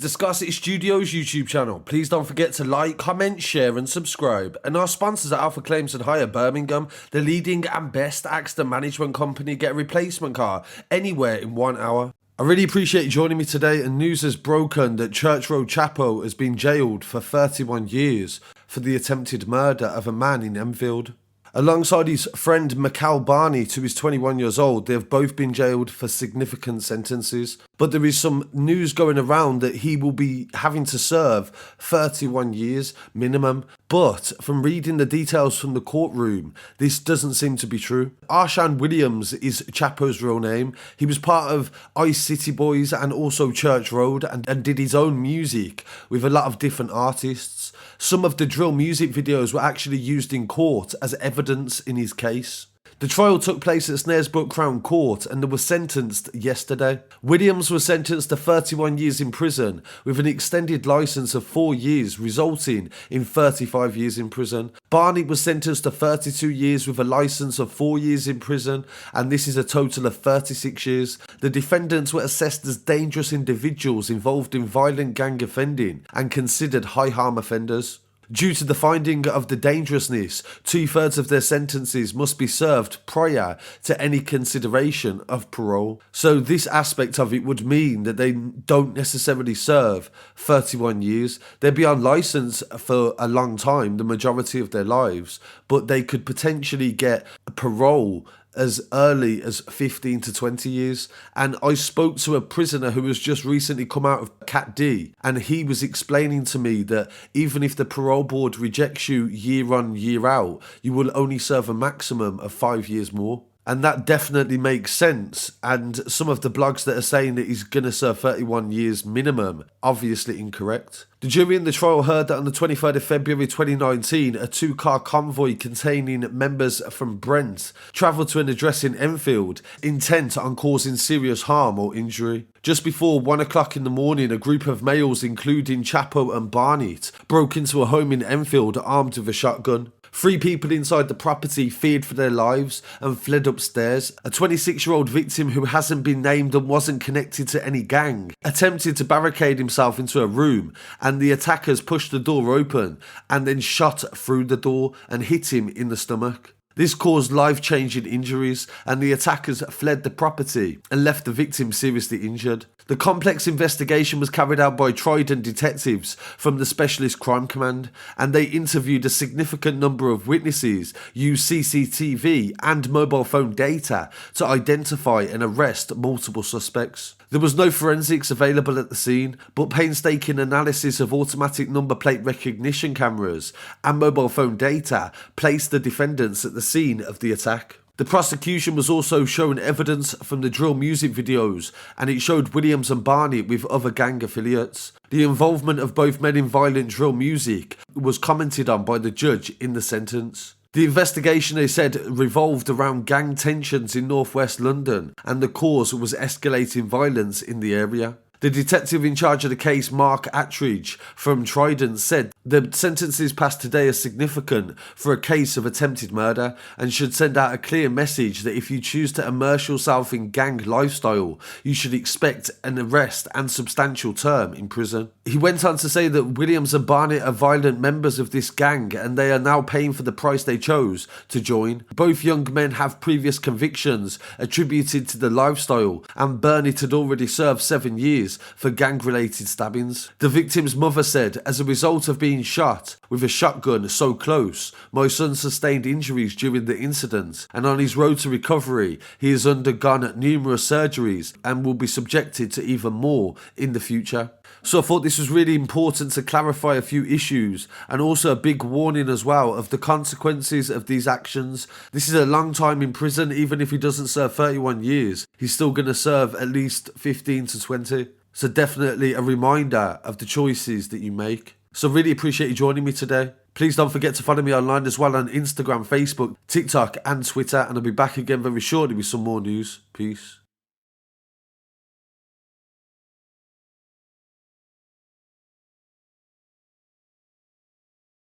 the Scarcity Studios YouTube channel. Please don't forget to like, comment, share and subscribe. And our sponsors at Alpha Claims and Hire Birmingham, the leading and best accident management company. Get a replacement car anywhere in 1 hour. I really appreciate you joining me today, and news has broken that Church Road Chappo has been jailed for 31 years for the attempted murder of a man in Enfield. Alongside his friend Mickell Barnett, who is 21 years old, they have both been jailed for significant sentences. But there is some news going around that he will be having to serve 31 years minimum. But from reading the details from the courtroom, this doesn't seem to be true. Asharn Williams is Chappo's real name. He was part of Ice City Boys and also Church Road and did his own music with a lot of different artists. Some of the drill music videos were actually used in court as evidence in his case. The trial took place at Snaresbrook Crown Court and they were sentenced yesterday. Williams was sentenced to 31 years in prison with an extended licence of 4 years, resulting in 35 years in prison. Barnett was sentenced to 32 years with a licence of 4 years in prison, and this is a total of 36 years. The defendants were assessed as dangerous individuals involved in violent gang offending and considered high harm offenders. Due to the finding of the dangerousness, 2/3 of their sentences must be served prior to any consideration of parole. So this aspect of it would mean that they don't necessarily serve 31 years. They'll be on licence for a long time, the majority of their lives, but they could potentially get parole as early as 15 to 20 years. And I spoke to a prisoner who has just recently come out of Cat D, and he was explaining to me that even if the parole board rejects you year on, year out, you will only serve a maximum of 5 years more. And that definitely makes sense. And some of the blogs that are saying that he's going to serve 31 years minimum, obviously incorrect. The jury in the trial heard that on the 23rd of February 2019, a 2-car convoy containing members from Brent travelled to an address in Enfield, intent on causing serious harm or injury. Just before 1 o'clock in the morning, a group of males, including Chappo and Barnett, broke into a home in Enfield armed with a shotgun. 3 people inside the property feared for their lives and fled upstairs. A 26-year-old victim who hasn't been named and wasn't connected to any gang attempted to barricade himself into a room, and the attackers pushed the door open and then shot through the door and hit him in the stomach. This caused life-changing injuries, and the attackers fled the property and left the victim seriously injured. The complex investigation was carried out by Trident detectives from the Specialist Crime Command, and they interviewed a significant number of witnesses, used CCTV and mobile phone data to identify and arrest multiple suspects. There was no forensics available at the scene, but painstaking analysis of automatic number plate recognition cameras and mobile phone data placed the defendants at the scene of the attack. The prosecution was also shown evidence from the drill music videos, and it showed Williams and Barnett with other gang affiliates. The involvement of both men in violent drill music was commented on by the judge in the sentence. The investigation, they said, revolved around gang tensions in northwest London, and the cause was escalating violence in the area. The detective in charge of the case, Mark Attridge from Trident, said the sentences passed today are significant for a case of attempted murder and should send out a clear message that if you choose to immerse yourself in gang lifestyle, you should expect an arrest and substantial term in prison. He went on to say that Williams and Barnett are violent members of this gang and they are now paying for the price they chose to join. Both young men have previous convictions attributed to the lifestyle, and Barnett had already served 7 years for gang-related stabbings. The victim's mother said, "As a result of being shot with a shotgun so close, my son sustained injuries during the incident, and on his road to recovery, he has undergone numerous surgeries and will be subjected to even more in the future." So I thought this was really important to clarify a few issues, and also a big warning as well of the consequences of these actions. This is a long time in prison. Even if he doesn't serve 31 years, he's still going to serve at least 15 to 20. So definitely a reminder of the choices that you make. So really appreciate you joining me today. Please don't forget to follow me online as well on Instagram, Facebook, TikTok and Twitter, and I'll be back again very shortly with some more news. Peace.